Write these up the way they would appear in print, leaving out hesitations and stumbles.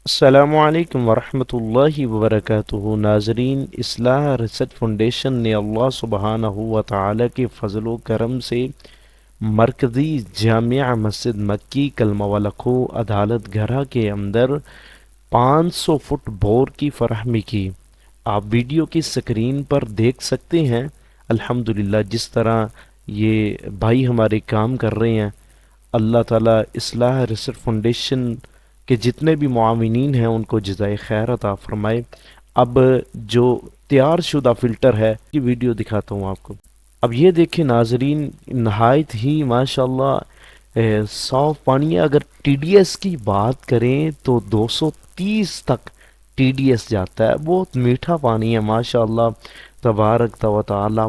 السلام علیکم ورحمۃ اللہ وبرکاتہ ناظرین، اصلاح ریسرچ فاؤنڈیشن نے اللہ سبحانہ و تعالی کے فضل و کرم سے مرکزی جامع مسجد مکی کلمہ والکھو عدالت گھرا کے اندر 500 فٹ بور کی فراہمی کی۔ آپ ویڈیو کی سکرین پر دیکھ سکتے ہیں الحمدللہ جس طرح یہ بھائی ہمارے کام کر رہے ہیں۔ اللہ تعالیٰ اصلاح ریسرچ فاؤنڈیشن کہ جتنے بھی معاونین ہیں ان کو جزائے خیر عطا فرمائے۔ اب جو تیار شدہ فلٹر ہے یہ ویڈیو دکھاتا ہوں آپ کو۔ اب یہ دیکھیں ناظرین، نہایت ہی ماشاءاللہ صاف پانی ہے۔ اگر ٹی ڈی ایس کی بات کریں تو 230 تک ٹی ڈی ایس جاتا ہے۔ بہت میٹھا پانی ہے ماشاءاللہ تبارک و تعالی۔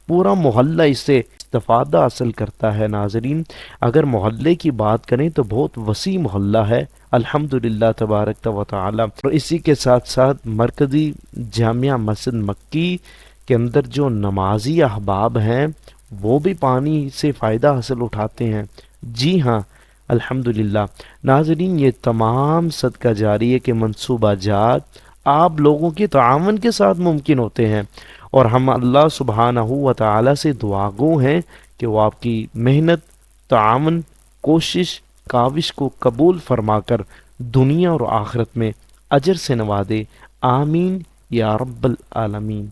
پورا محلہ اس سے استفادہ حاصل کرتا ہے ناظرین۔ اگر محلے کی بات کریں تو بہت وسیع محلہ ہے الحمدللہ تبارک و تعالی۔ اور اسی کے ساتھ ساتھ مرکزی جامع مسجد مکی کے اندر جو نمازی احباب ہیں وہ بھی پانی سے فائدہ حاصل اٹھاتے ہیں۔ جی ہاں الحمدللہ ناظرین، یہ تمام صدقہ جاریہ کے منصوبہ جات آپ لوگوں کے تعاون کے ساتھ ممکن ہوتے ہیں، اور ہم اللہ سبحانہ و تعالی سے دعا گو ہیں کہ وہ آپ کی محنت، تعاون، کوشش، کاوش کو قبول فرما کر دنیا اور آخرت میں اجر سے نوازے۔ آمین یا رب العالمین۔